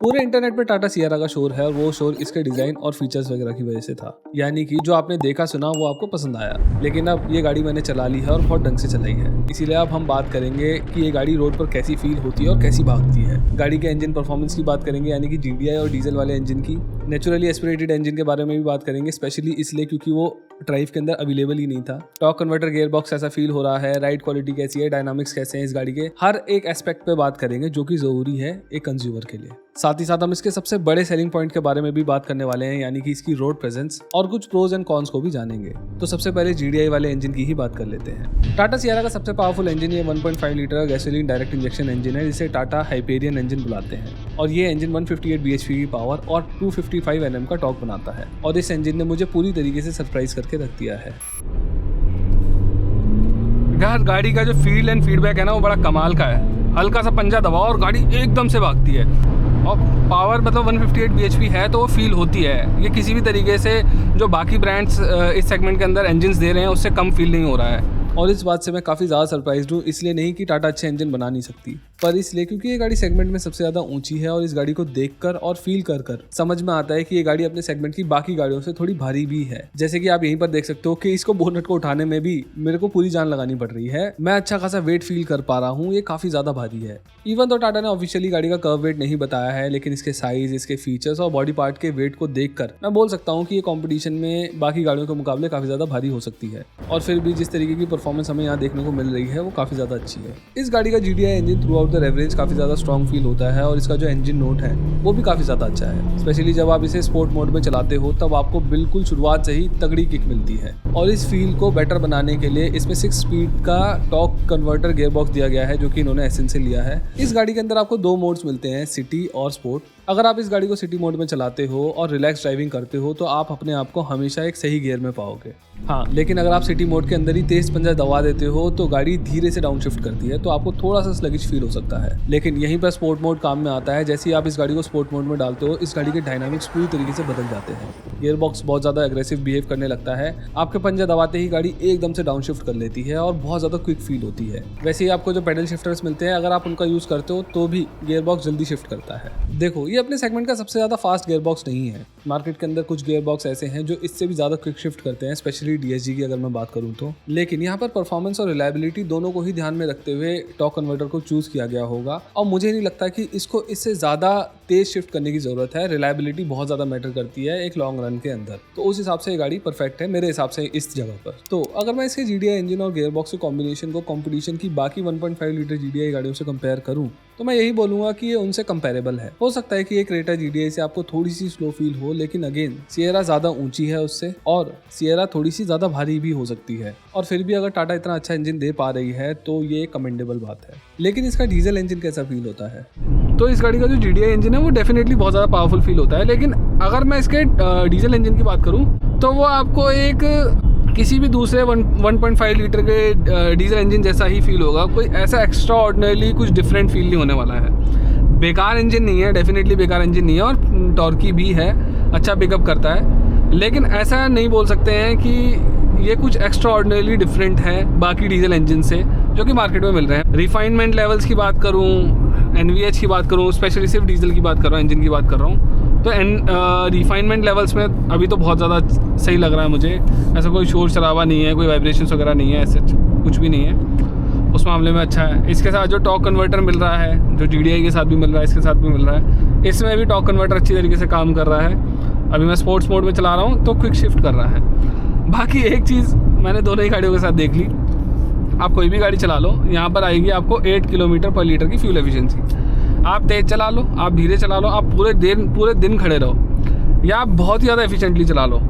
पूरे इंटरनेट पे टाटा सियरा का शोर है और वो शोर इसके डिजाइन और फीचर्स वगैरह की वजह से था, यानी कि जो आपने देखा सुना वो आपको पसंद आया। लेकिन अब ये गाड़ी मैंने चला ली है और बहुत ढंग से चलाई है, इसीलिए अब हम बात करेंगे कि ये गाड़ी रोड पर कैसी फील होती है और कैसी भागती है। गाड़ी के इंजन परफॉर्मेंस की बात करेंगे, यानी कि GDI और डीजल वाले इंजन की। नेचुरली एस्पिरेटेड इंजन के बारे में भी बात करेंगे, स्पेशली इसलिए क्योंकि वो ड्राइव के अंदर अवेलेबल ही नहीं था। टॉर्क कन्वर्टर, गियर बॉक्स ऐसा फील हो रहा है, राइड क्वालिटी कैसी है, डायनामिक्स कैसे हैं इस गाड़ी के, हर एक एस्पेक्ट पे बात करेंगे जो कि जरूरी है एक कंज्यूमर के लिए। साथ ही साथ हम इसके सबसे बड़े सेलिंग पॉइंट के बारे में भी बात करने वाले हैं, यानी कि इसकी रोड प्रेजेंस और कुछ प्रोज एंड कॉन्स को भी जानेंगे। तो सबसे पहले GDI वाले इंजन की ही बात कर लेते हैं। टाटा सियरा का सबसे पावरफुल इंजन ये 1.5 litre gasoline direct injection engine है, जिसे टाटा हाइपेरियन इंजन बुलाते हैं। और ये इंजन 158 bhp की पावर और 255 Nm का टॉर्क बनाता है। और इस इंजन ने मुझे पूरी तरीके से सरप्राइज करके रख दिया है। यार गाड़ी का जो फील एंड फीडबैक है ना, वो बड़ा कमाल का है। हल्का सा पंजा दबाओ और गाड़ी एकदम से भागती है। और पावर मतलब 158 bhp है तो वो फील होती है। ये किसी भी तरीके से जो बाकी ब्रांड्स इस सेगमेंट के अंदर इंजन्स दे रहे हैं उससे कम फील नहीं हो रहा है। और इस बात से मैं काफ़ी ज़्यादा सरप्राइज्ड हूँ, इसलिए नहीं कि टाटा अच्छे इंजन बना नहीं सकती, पर इसलिए क्योंकि ये गाड़ी सेगमेंट में सबसे ज़्यादा ऊंची है। और इस गाड़ी को देखकर और फील कर कर समझ में आता है कि ये गाड़ी अपने सेगमेंट की बाकी गाड़ियों से थोड़ी भारी भी है। जैसे कि आप यहीं पर देख सकते हो कि इसको बोनट को उठाने में भी मेरे को पूरी जान लगानी पड़ रही है। मैं अच्छा खासा वेट फील कर पा रहा हूँ, ये काफ़ी ज़्यादा भारी है। इवन तो टाटा ने ऑफिशियली गाड़ी का कर्व वेट नहीं बताया है, लेकिन इसके साइज, इसके फीचर्स और बॉडी पार्ट के वेट को देखकर मैं बोल सकता हूँ कि ये कॉम्पिटिशन में बाकी गाड़ियों के मुकाबले काफ़ी ज़्यादा भारी हो सकती है। और फिर भी जिस तरीके की परफॉर्मेंस हमें यहाँ देखने को मिल रही है वो काफ़ी ज़्यादा अच्छी है। इस गाड़ी का GDI engine through out the average काफ़ी ज़्यादा स्ट्रॉन्ग फील होता है और इसका जो इंजन नोट है वो भी काफ़ी ज़्यादा अच्छा है। स्पेशली जब आप इसे स्पोर्ट मोड में चलाते हो तब आपको बिल्कुल शुरुआत से ही तगड़ी किक मिलती है। और इस फील को बेटर बनाने के लिए इसमें 6 स्पीड का टॉर्क कन्वर्टर गियर बॉक्स दिया गया है, जो कि इन्होंने एसेंस से लिया है। इस गाड़ी के अंदर आपको 2 मोड्स मिलते हैं, सिटी और स्पोर्ट। अगर आप इस गाड़ी को सिटी मोड में चलाते हो और रिलैक्स ड्राइविंग करते हो तो आप अपने आप को हमेशा एक सही गियर में पाओगे। हाँ, लेकिन अगर आप सिटी मोड के अंदर ही तेज पंजा दबा देते हो तो गाड़ी धीरे से डाउन शिफ्ट करती है, तो आपको थोड़ा सा स्लगिश फील हो सकता है। लेकिन यहीं पर स्पोर्ट मोड काम में आता है। जैसे ही आप इस गाड़ी को स्पोर्ट मोड में डालते हो, इस गाड़ी के डायनामिक्स पूरी तरीके से बदल जाते हैं। गियर बॉक्स बहुत ज़्यादा एग्रेसिव बिहेव करने लगता है। आपके पंजा दबाते ही गाड़ी एकदम से डाउन शिफ्ट कर लेती है और बहुत ज़्यादा क्विक फील होती है। वैसे ही आपको जो पेडल शिफ्टर्स मिलते हैं, अगर आप उनका यूज़ करते हो तो भी गियर बॉक्स जल्दी शिफ्ट करता है। देखो, ये अपने सेगमेंट का सबसे ज़्यादा फास्ट गियर बॉक्स नहीं है। मार्केट के अंदर कुछ गियर बॉक्स ऐसे हैं जो इससे भी ज़्यादा क्विक शिफ्ट करते हैं, स्पेशली DSG की अगर मैं बात करूं तो। लेकिन यहाँ पर परफॉर्मेंस और रिलायबिलिटी दोनों को ही ध्यान में रखते हुए टॉर्क कन्वर्टर को चूज किया गया होगा। और मुझे नहीं लगता कि इसको इससे ज़्यादा तेज शिफ्ट करने की ज़रूरत है। रिलायबिलिटी बहुत ज़्यादा मैटर करती है एक लॉन्ग रन के अंदर, तो उस हिसाब से ये गाड़ी परफेक्ट है मेरे हिसाब से इस जगह पर। तो अगर मैं इसके GDI इंजन और गियर बॉक्स के कॉम्बिनेशन को कॉम्पिटिशन की बाकी 1.5 लीटर GDI गाड़ियों से कंपेयर करूँ तो मैं यही बोलूँगा कि ये उनसे कंपेरेबल है। हो सकता है कि एक क्रेटा GDI से आपको थोड़ी सी स्लो फील हो, लेकिन अगेन सियरा ज़्यादा ऊंची है उससे और सियरा थोड़ी सी ज़्यादा भारी भी हो सकती है। और फिर भी अगर टाटा इतना अच्छा इंजन दे पा रही है तो ये कमेंडेबल बात है। लेकिन इसका डीजल इंजन कैसा फील होता है? तो इस गाड़ी का जो GDI इंजन है वो डेफिनेटली बहुत ज़्यादा पावरफुल फील होता है। लेकिन अगर मैं इसके डीजल इंजन की बात करूँ तो वो आपको एक किसी भी दूसरे 1.5 लीटर के डीजल इंजन जैसा ही फील होगा। कोई ऐसा एक्स्ट्रा ऑर्डिनरी कुछ डिफरेंट फील नहीं होने वाला है। बेकार इंजन नहीं है, डेफिनेटली बेकार इंजन नहीं है और टॉर्की भी है, अच्छा पिकअप करता है। लेकिन ऐसा नहीं बोल सकते हैं कि ये कुछ एक्स्ट्रा ऑर्डिनरी डिफरेंट है बाकी डीजल इंजन से जो कि मार्केट में मिल रहे हैं। रिफाइनमेंट लेवल्स की बात करूँ, NVH की बात करूँ, स्पेशली सिर्फ डीजल की बात कर रहा हूँ, इंजन की बात कर रहा हूँ, तो रिफाइनमेंट लेवल्स में अभी तो बहुत ज़्यादा सही लग रहा है मुझे। ऐसा कोई शोर शराबा नहीं है, कोई वाइब्रेशंस वगैरह नहीं है, ऐसे कुछ भी नहीं है, उस मामले में अच्छा है। इसके साथ जो टॉर्क कन्वर्टर मिल रहा है, जो GDI के साथ भी मिल रहा है, इसके साथ भी मिल रहा है, इसमें भी टॉर्क कन्वर्टर अच्छी तरीके से काम कर रहा है। अभी मैं स्पोर्ट्स मोड में चला रहा हूँ तो क्विक शिफ्ट कर रहा है। बाकी एक चीज़ मैंने दोनों ही गाड़ियों के साथ देख ली, आप कोई भी गाड़ी चला लो, यहाँ पर आएगी आपको 8 किलोमीटर पर लीटर की फ्यूल एफिशिएंसी। आप तेज़ चला लो, आप धीरे चला लो, आप पूरे दिन खड़े रहो, या आप बहुत ही ज़्यादा एफिशिएंटली चला लो,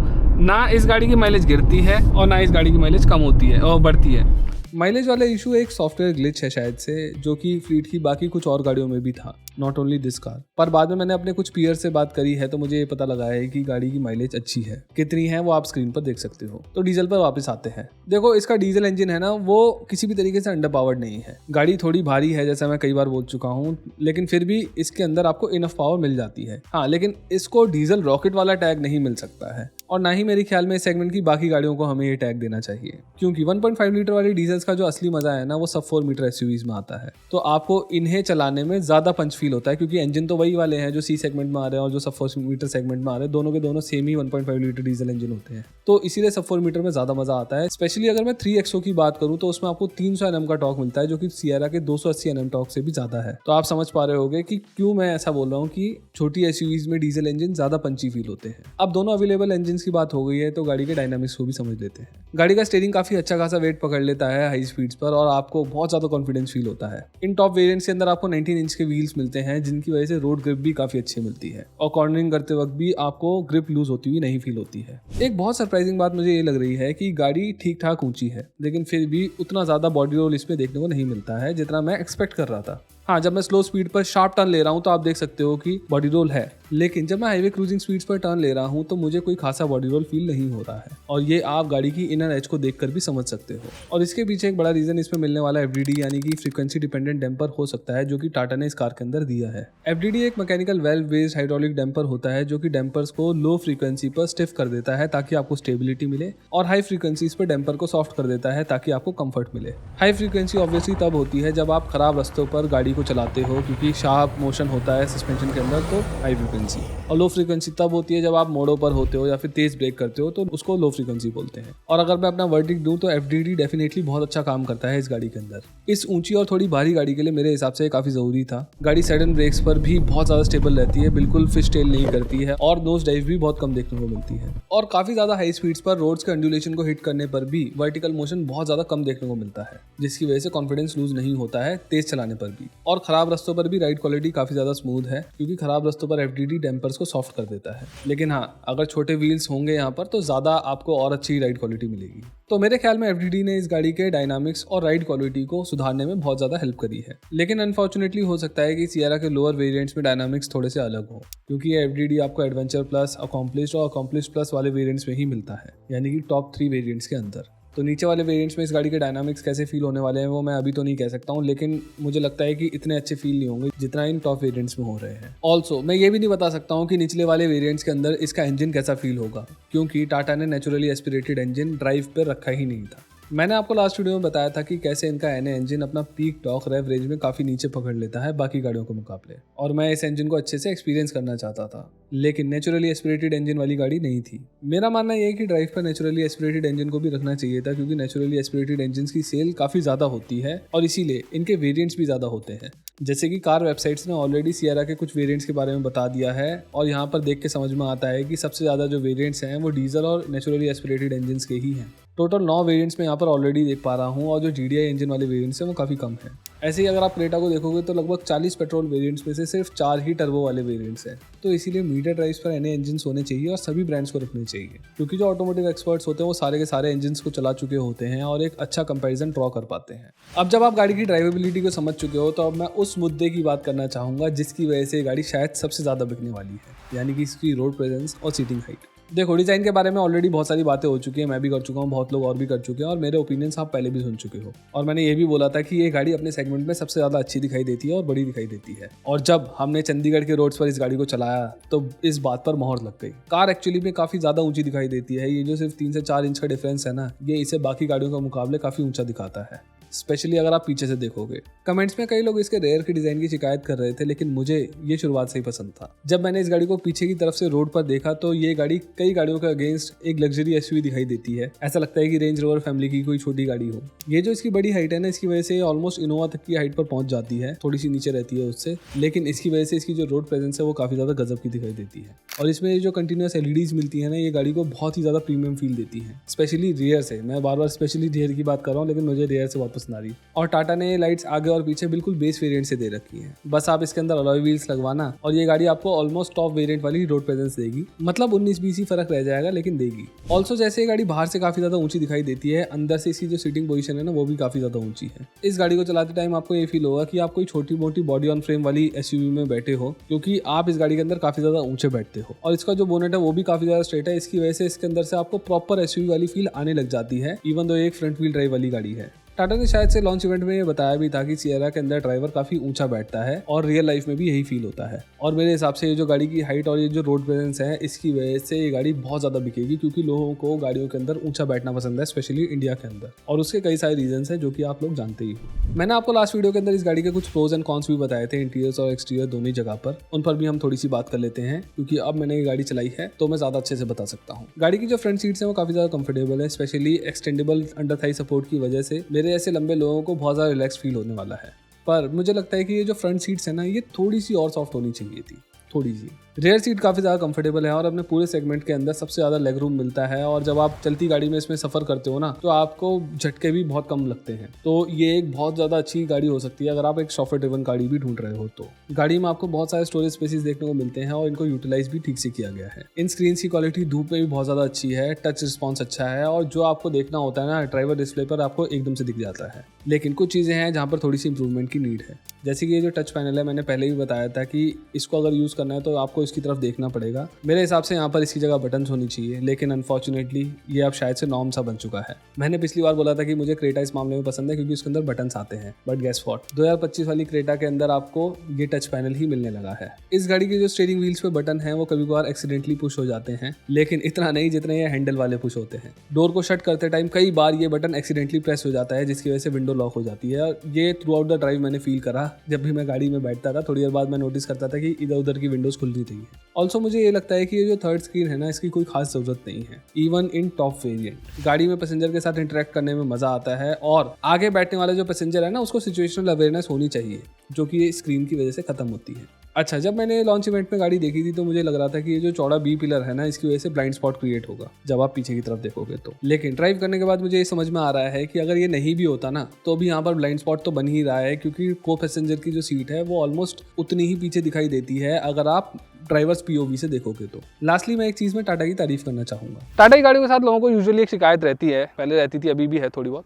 ना इस गाड़ी की माइलेज गिरती है और ना इस गाड़ी की माइलेज कम होती है और बढ़ती है। माइलेज वाला इशू एक सॉफ्टवेयर ग्लिच है शायद से, जो कि फ्लीट की बाकी कुछ और गाड़ियों में भी था, नॉट ओनली दिस कार। पर बाद में मैंने अपने कुछ पीयर से बात करी है तो मुझे ये पता लगा है कि गाड़ी की माइलेज अच्छी है। कितनी है वो आप स्क्रीन पर देख सकते हो। तो डीजल पर वापस आते हैं। देखो, इसका डीजल इंजन है ना, वो किसी भी तरीके से अंडर पावर्ड नहीं है। गाड़ी थोड़ी भारी है जैसा मैं कई बार बोल चुका हूँ, लेकिन फिर भी इसके अंदर आपको इनफ पावर मिल जाती है। हाँ, लेकिन इसको डीजल रॉकेट वाला टैग नहीं मिल सकता है। और ना ही मेरे ख्याल में इस सेगमेंट की बाकी गाड़ियों को हमें ये टैग देना चाहिए, क्योंकि 1.5 लीटर वाली डीजल्स का जो असली मजा है ना वो सब 4 मीटर एसयूवीज में आता है। तो आपको इन्हें चलाने में ज्यादा पंच फील होता है, क्योंकि इंजन तो वही वाले हैं जो सी सेगमेंट में आ रहे हैं और जो सब 4 मीटर सेगमेंट में आ रहे हैं, दोनों के दोनों सेम ही 1.5 लीटर डीजल इंजन होते हैं। तो इसीलिए सब 4 मीटर में ज्यादा मजा आता है। स्पेशली अगर मैं 3XO की बात करूं तो उसमें आपको 300 Nm का टॉर्क मिलता है, जो कि सियरा के 280 Nm टॉर्क से भी ज्यादा है। तो आप समझ पा रहे होंगे कि क्यों मैं ऐसा बोल रहा हूँ कि छोटी एसयूवीज में डीजल इंजन ज्यादा पंची फील होते हैं। अब दोनों अवेलेबल इंजन की बात हो गई है तो गाड़ी के डायनामिक्स को भी समझ लेते हैं। गाड़ी का स्टीयरिंग काफी अच्छा खासा वेट पकड़ लेता है हाई स्पीड्स पर और आपको बहुत ज्यादा कॉन्फिडेंस फील होता है। इन टॉप वेरिएंट्स के अंदर आपको 19 इंच के व्हील्स मिलते हैं, जिनकी वजह से रोड ग्रिप भी काफी अच्छी मिलती है और कॉर्नरिंग करते वक्त भी आपको ग्रिप लूज होती हुई नहीं फील होती है। एक बहुत सरप्राइजिंग बात मुझे ये लग रही है कि गाड़ी ठीक ठाक ऊंची है, लेकिन फिर भी उतना ज्यादा बॉडी रोल इसमें देखने को नहीं मिलता है जितना मैं एक्सपेक्ट कर रहा था। हाँ, जब मैं स्लो स्पीड पर शार्प टर्न ले रहा हूँ तो आप देख सकते हो कि बॉडी रोल है, लेकिन जब मैं हाईवे क्रूजिंग स्पीड्स पर टर्न ले रहा हूँ तो मुझे कोई खासा बॉडी रोल फील नहीं हो रहा है, और ये आप गाड़ी की इनर एज को देखकर भी समझ सकते हो। और इसके पीछे एक बड़ा रीजन इसमें मिलने वाला FDD यानी कि फ्रीक्वेंसी डिपेंडेंट डैम्पर हो सकता है, जो कि टाटा ने इस कार के अंदर दिया है। FDD एक mechanical valve based hydraulic damper होता है, जो कि डैम्पर्स को लो फ्रीक्वेंसी पर स्टिफ कर देता है ताकि आपको स्टेबिलिटी मिले, और हाई फ्रीक्वेंसीज पर डैम्पर को सॉफ्ट कर देता है ताकि आपको कंफर्ट मिले। हाई फ्रीक्वेंसी ऑब्वियसली तब होती है जब आप खराब रास्तों पर गाड़ी को चलाते हो, क्योंकि शार्प मोशन होता है सस्पेंशन के अंदर, तो हाई फ्रीक्वेंसी। और लो फ्रीक्वेंसी तब होती है जब आप मोड़ों पर होते हो या फिर तेज ब्रेक करते हो, तो उसको लो फ्रीक्वेंसी बोलते हैं। और अगर मैं अपना वर्डिक्ट दूं तो FDD डेफिनेटली बहुत अच्छा काम करता है इस गाड़ी के अंदर। इस ऊंची और थोड़ी भारी गाड़ी के लिए मेरे हिसाब से काफी जरूरी था। गाड़ी सडन ब्रेक्स पर भी बहुत ज्यादा स्टेबल रहती है, बिल्कुल फिश टेल नहीं करती है, और नोज डाइव भी बहुत कम देखने को मिलती है। और काफी ज्यादा हाई स्पीड्स पर रोड्स के अंडुलेशन को हिट करने पर भी वर्टिकल मोशन बहुत ज्यादा कम देखने को मिलता है, जिसकी वजह से कॉन्फिडेंस लूज नहीं होता है तेज चलाने पर भी। और खराब रास्तों पर भी राइड क्वालिटी काफी ज्यादा स्मूथ है, क्योंकि खराब रास्तों पर FDD डैम्पर्स को सॉफ्ट कर देता है। लेकिन हाँ, अगर छोटे व्हील्स होंगे यहाँ पर तो ज्यादा आपको और अच्छी राइड क्वालिटी मिलेगी। तो मेरे ख्याल में FDD ने इस गाड़ी के डायनामिक्स और राइड क्वालिटी को सुधारने में बहुत ज्यादा हेल्प करी है। लेकिन अनफॉर्चुनेटली हो सकता है कि सियरा के लोअर वेरिएंट्स में डायनामिक्स थोड़े से अलग हो, क्योंकि ये FDD आपको एडवेंचर प्लस, अकॉम्प्लिश्ड और अकॉम्प्लिश्ड प्लस वाले वेरिएंट्स में ही मिलता है, यानी कि टॉप 3 वेरिएंट्स के अंदर। तो नीचे वाले वेरिएंट्स में इस गाड़ी के डायनामिक्स कैसे फील होने वाले हैं वो मैं अभी तो नहीं कह सकता हूँ, लेकिन मुझे लगता है कि इतने अच्छे फील नहीं होंगे जितना इन टॉप वेरिएंट्स में हो रहे हैं। ऑल्सो मैं ये भी नहीं बता सकता हूँ कि निचले वाले वेरिएंट्स के अंदर इसका इंजन कैसा फील होगा, क्योंकि टाटा ने नेचुरली एस्पिरेटेड इंजन ड्राइव पर रखा ही नहीं था। मैंने आपको लास्ट वीडियो में बताया था कि कैसे इनका NA इंजन अपना पीक टॉर्क रेव रेंज में काफ़ी नीचे पकड़ लेता है बाकी गाड़ियों के मुकाबले, और मैं इस इंजन को अच्छे से एक्सपीरियंस करना चाहता था, लेकिन नेचुरली एस्पिरेटेड इंजन वाली गाड़ी नहीं थी। मेरा मानना यह है कि ड्राइव पर नेचुरली एस्पिरेटेड इंजन को भी रखना चाहिए था, क्योंकि नेचुरली एस्पिरेटेड इंजन की सेल काफ़ी ज़्यादा होती है और इसीलिए इनके वेरिएंट्स भी ज़्यादा होते हैं। जैसे कि कार वेबसाइट्स ने ऑलरेडी सियरा के कुछ वेरिएंट्स के बारे में बता दिया है, और यहाँ पर देख के समझ में आता है कि सबसे ज़्यादा जो वेरिएंट्स हैं वो डीजल और नेचुरली एस्पिरेटेड इंजन के ही हैं। टोटल 9 वेरिएंट्स में यहाँ पर ऑलरेडी देख पा रहा हूँ, और जो GDI इंजन वाले वेरिएंट्स हैं वो काफ़ी कम है। ऐसे ही अगर आप क्रेटा को देखोगे तो लगभग 40 पेट्रोल वेरिएंट्स में से सिर्फ 4 ही टर्बो वाले वेरिएंट्स हैं। तो इसीलिए मीडियम ड्राइव्स पर NA इंजन्स होने चाहिए और सभी ब्रांड्स को रखने चाहिए, क्योंकि जो ऑटोमोटिव एक्सपर्ट्स होते हैं वो सारे के सारे इंजन्स को चला चुके होते हैं और एक अच्छा कंपैरिजन ड्रॉ कर पाते हैं। अब जब आप गाड़ी की ड्राइवेबिलिटी को समझ चुके हो तो अब मैं उस मुद्दे की बात करना चाहूँगा जिसकी वजह से गाड़ी शायद सबसे ज़्यादा बिकने वाली है, यानी कि इसकी रोड प्रेजेंस और सीटिंग हाइट। देखो, डिज़ाइन के बारे में ऑलरेडी बहुत सारी बातें हो चुकी हैं, मैं भी कर चुका हूँ, बहुत लोग और भी कर चुके हैं, और मेरे ओपिनियंस आप पहले भी सुन चुके हो। और मैंने ये भी बोला था कि ये गाड़ी अपने सेगमेंट में सबसे ज़्यादा अच्छी दिखाई देती है और बड़ी दिखाई देती है। और जब हमने चंडीगढ़ के रोड्स पर इस गाड़ी को चलाया तो इस बात पर मोहर लग गई। कार एक्चुअली में काफ़ी ज़्यादा ऊंची दिखाई देती है। ये जो सिर्फ 3 से 4 इंच का डिफरेंस है ना, ये इसे बाकी गाड़ियों के मुकाबले काफ़ी ऊंचा दिखाता है, स्पेशली अगर आप पीछे से देखोगे। कमेंट्स में कई लोग इसके रेयर के डिज़ाइन की शिकायत कर रहे थे, लेकिन मुझे ये शुरुआत से ही पसंद था। जब मैंने इस गाड़ी को पीछे की तरफ से रोड पर देखा तो ये गाड़ी कई गाड़ियों के अगेंस्ट एक लग्जरी SUV दिखाई देती है। ऐसा लगता है कि रेंज रोवर फैमिली की कोई छोटी गाड़ी हो। ये जो इसकी बड़ी हाइट है ना, इसकी वजह से ऑलमोस्ट इनोवा तक की हाइट पर पहुंच जाती है, थोड़ी सी नीचे रहती है उससे, लेकिन इसकी वजह से इसकी जो रोड प्रेजेंस है वो काफ़ी ज़्यादा गजब की दिखाई देती है। और इसमें जो कंटिन्यूस LEDs मिलती है ना, ये गाड़ी को बहुत ही ज़्यादा प्रीमियम फील देती है, स्पेशली रियर से। मैं बार बार स्पेशली रियर की बात कर रहा हूँ, लेकिन मुझे रियर से वापस ना रही। और टाटा ने ये लाइट्स आगे और पीछे बिल्कुल बेस वेरिएंट से दे रखी है। बस आप इसके अंदर अलॉय व्हील्स लगवाना और ये गाड़ी आपको ऑलमोस्ट टॉप वेरिएंट वाली रोड प्रेजेंस देगी। मतलब 19-20 ही फर्क रह जाएगा, लेकिन देगी। ऑल्सो जैसे ये गाड़ी बाहर से काफी ज्यादा ऊंची दिखाई देती है, अंदर से इसकी जो सीटिंग पोजीशन है ना, वो भी काफी ज्यादा ऊंची है। इस गाड़ी को चलाते टाइम आपको ये फील होगा कि आप कोई छोटी मोटी बॉडी ऑन फ्रेम वाली SUV में बैठे हो, क्योंकि आप इस गाड़ी के अंदर काफी ज्यादा ऊंचे बैठते हो। और इसका जो बोनेट है वो भी काफी ज्यादा स्ट्रेट है। इसकी वजह से इसके अंदर से आपको प्रॉपर SUV वाली फील आने लग जाती है, इवन दो एक फ्रंट व्हील ड्राइव वाली गाड़ी है। टाटा ने शायद से लॉन्च इवेंट में ये बताया भी था कि सियरा के अंदर ड्राइवर काफी ऊंचा बैठता है और रियल लाइफ में भी यही फील होता है। और मेरे हिसाब से ये जो गाड़ी की हाइट और ये जो रोड प्रेजेंस है, इसकी वजह से ये गाड़ी बहुत ज्यादा बिकेगी, क्योंकि लोगों को गाड़ियों के अंदर ऊंचा बैठना पसंद है, स्पेशली इंडिया के अंदर। और उसके कई सारे रीजन है जो कि आप लोग जानते ही हो। मैंने आपको लास्ट वीडियो के अंदर इस गाड़ी के कुछ प्रोज एंड कॉन्स भी बताए थे, इंटीरियर और एक्सटीरियर दोनों जगह पर। उन पर भी हम थोड़ी सी बात कर लेते हैं, क्योंकि अब मैंने ये गाड़ी चलाई है तो मैं ज्यादा अच्छे से बता सकता हूँ। गाड़ी की जो फ्रंट सीट्स हैं वो काफी ज्यादा कंफर्टेबल है, specially extendable under Thai support की वजह से मेरे ऐसे लंबे लोगों को बहुत ज्यादा रिलैक्स फील होने वाला है। पर मुझे लगता है कि ये जो फ्रंट सीट्स है ना, ये थोड़ी सी और सॉफ्ट होनी चाहिए थी, थोड़ी सी। रेयर सीट काफ़ी ज़्यादा कंफर्टेबल है और अपने पूरे सेगमेंट के अंदर सबसे ज़्यादा लेग रूम मिलता है। और जब आप चलती गाड़ी में इसमें सफ़र करते हो ना, तो आपको झटके भी बहुत कम लगते हैं। तो ये एक बहुत ज़्यादा अच्छी गाड़ी हो सकती है अगर आप एक सॉफ्टवेयर ड्रिवन गाड़ी भी ढूंढ रहे हो। तो गाड़ी में आपको बहुत सारे स्टोरेज स्पेसेस देखने को मिलते हैं और इनको यूटिलाइज भी ठीक से किया गया है। इन स्क्रीन की क्वालिटी धूप में भी बहुत ज़्यादा अच्छी है, टच रिस्पॉन्स अच्छा है और जो आपको देखना होता है ना ड्राइवर डिस्प्ले पर, आपको एकदम से दिख जाता है। लेकिन कुछ चीज़ें हैं जहाँ पर थोड़ी सी इंप्रूवमेंट की नीड है, जैसे कि ये जो टच पैनल है, मैंने पहले भी बताया था कि इसको अगर यूज़ करना है तो आपको इसकी तरफ देखना पड़ेगा। मेरे हिसाब से यहाँ पर इसकी जगह बटन्स होनी चाहिए, लेकिन अनफॉर्चुनेटली ये अब शायद से नॉर्म सा बन चुका है। मैंने पिछली बार बोला था कि मुझे क्रेटा इस मामले में पसंद है क्योंकि उसके अंदर बटन्स आते हैं, बट गेस व्हाट, 2025 वाली क्रेटा के अंदर आपको ये टच पैनल ही मिलने लगा है। इस गाड़ी के जो स्टीयरिंग व्हील्स पे बटन है वो कभी कभार एक्सीडेंटली पुश हो जाते हैं, लेकिन इतना नहीं जितने ये हैंडल वाले पुश होते हैं। डोर को शट करते टाइम कई बार ये बटन एक्सीडेंटली प्रेस हो जाता है, जिसकी वजह से विंडो लॉक हो जाती है। और ये थ्रू आउट द ड्राइव मैंने फील करा। जब भी मैं गाड़ी में बैठता था, थोड़ी देर बाद मैं नोटिस करता था कि इधर उधर की विंडोज खुलनी चाहिए। ऑल्सो मुझे ये लगता है कि ये जो थर्ड स्क्रीन है ना, इसकी कोई खास जरूरत नहीं है, इवन इन टॉप वेरिएंट। गाड़ी में पैसेंजर के साथ इंटरेक्ट करने में मजा आता है और आगे बैठने वाले जो पैसेंजर है ना, उसको सिचुएशनल अवेयरनेस होनी चाहिए, जो कि ये स्क्रीन की वजह से खत्म होती है। अच्छा, जब मैंने लॉन्च इवेंट में गाड़ी देखी थी तो मुझे लग रहा था कि ये जो चौड़ा बी पिलर है ना, इसकी वजह से ब्लाइंड स्पॉट क्रिएट होगा जब आप पीछे की तरफ देखोगे तो। लेकिन ड्राइव करने के बाद मुझे ये समझ में आ रहा है कि अगर ये नहीं भी होता ना, तो भी यहाँ पर ब्लाइंड स्पॉट तो बन ही रहा है, क्योंकि को पैसेंजर की जो सीट है वो ऑलमोस्ट उतनी ही पीछे दिखाई देती है अगर आप ड्राइवर्स पीओवी से देखोगे तो। लास्टली मैं एक चीज़ में टाटा की तारीफ करना चाहूँगा। टाटा की गाड़ियों के साथ लोगों को यूजुअली एक शिकायत रहती है, पहले रहती थी, अभी भी है थोड़ी बहुत,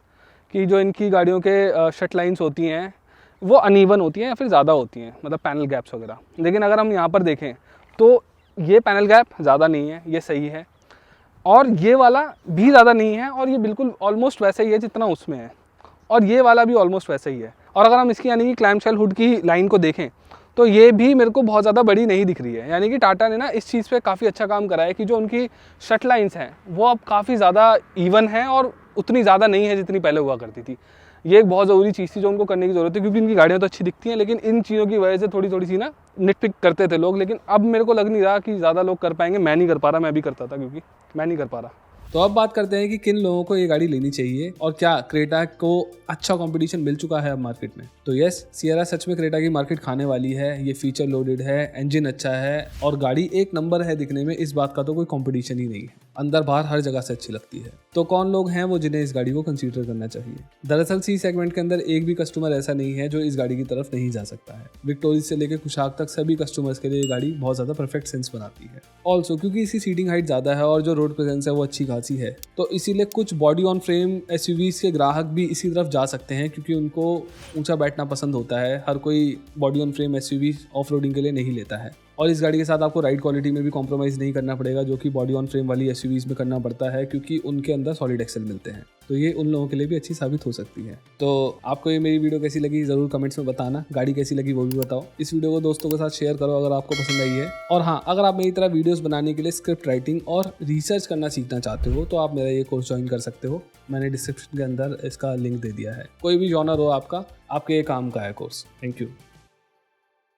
कि जो इनकी गाड़ियों के शट लाइन्स होती हैं वो अनइवन होती हैं या फिर ज़्यादा होती हैं, मतलब पैनल गैप्स वगैरह। लेकिन अगर हम यहाँ पर देखें तो ये पैनल गैप ज़्यादा नहीं है, ये सही है, और ये वाला भी ज़्यादा नहीं है, और ये बिल्कुल ऑलमोस्ट वैसा ही है जितना उसमें है, और ये वाला भी ऑलमोस्ट वैसा ही है। और अगर हम इसकी यानी कि क्लैम शेल हुड की लाइन को देखें तो ये भी मेरे को बहुत ज़्यादा बड़ी नहीं दिख रही है। यानी कि टाटा ने ना इस चीज़ पे काफ़ी अच्छा काम करा है कि जो उनकी शट लाइन्स हैं वो अब काफ़ी ज़्यादा इवन है और उतनी ज़्यादा नहीं है जितनी पहले हुआ करती थी। ये एक बहुत ज़रूरी चीज़ थी जो उनको करने की ज़रूरत है, क्योंकि इनकी गाड़ियाँ तो अच्छी दिखती हैं, लेकिन इन चीज़ों की वजह से थोड़ी सी ना निटपिक करते थे लोग। लेकिन अब मेरे को लग नहीं रहा कि ज़्यादा लोग कर पाएंगे। मैं नहीं कर पा रहा, मैं भी करता था क्योंकि मैं नहीं कर पा रहा। तो अब बात करते हैं कि किन लोगों को ये गाड़ी लेनी चाहिए और क्या क्रेटा को अच्छा कंपटीशन मिल चुका है अब मार्केट में। तो यस, सियरा सच में क्रेटा की मार्केट खाने वाली है। ये फीचर लोडेड है, इंजन अच्छा है और गाड़ी एक नंबर है दिखने में, इस बात का तो कोई कंपटीशन ही नहीं है। अंदर बाहर हर जगह से अच्छी लगती है। तो कौन लोग हैं वो जिन्हें इस गाड़ी को कंसीडर करना चाहिए? दरअसल सी सेगमेंट के अंदर एक भी कस्टमर ऐसा नहीं है जो इस गाड़ी की तरफ नहीं जा सकता है। विक्टोरिया से लेकर कुशाक तक सभी कस्टमर्स के लिए ये गाड़ी बहुत ज़्यादा परफेक्ट सेंस बनाती है। ऑल्सो क्योंकि इसकी सीटिंग हाइट ज़्यादा है और जो रोड प्रेजेंस है वो अच्छी खासी है, तो इसीलिए कुछ बॉडी ऑन फ्रेम एसयूवीज के ग्राहक भी इसी तरफ जा सकते हैं, क्योंकि उनको ऊंचा बैठना पसंद होता है। हर कोई body on frame SUV off roading के लिए नहीं लेता है। और इस गाड़ी के साथ आपको राइड क्वालिटी में भी कॉम्प्रोमाइज़ नहीं करना पड़ेगा, जो कि बॉडी ऑन फ्रेम वाली एसयूवीज में करना पड़ता है, क्योंकि उनके अंदर सॉलिड एक्सेल मिलते हैं। तो ये उन लोगों के लिए भी अच्छी साबित हो सकती है। तो आपको ये मेरी वीडियो कैसी लगी ज़रूर कमेंट्स में बताना। गाड़ी कैसी लगी वो भी बताओ। इस वीडियो को दोस्तों के साथ शेयर करो अगर आपको पसंद आई है। और हाँ, अगर आप मेरी तरह वीडियोस बनाने के लिए स्क्रिप्ट राइटिंग और रिसर्च करना सीखना चाहते हो तो आप मेरा ये कोर्स ज्वाइन कर सकते हो। मैंने डिस्क्रिप्शन के अंदर इसका लिंक दे दिया है। कोई भी जॉनर हो आपका, आपके ये काम का है कोर्स। Thank you.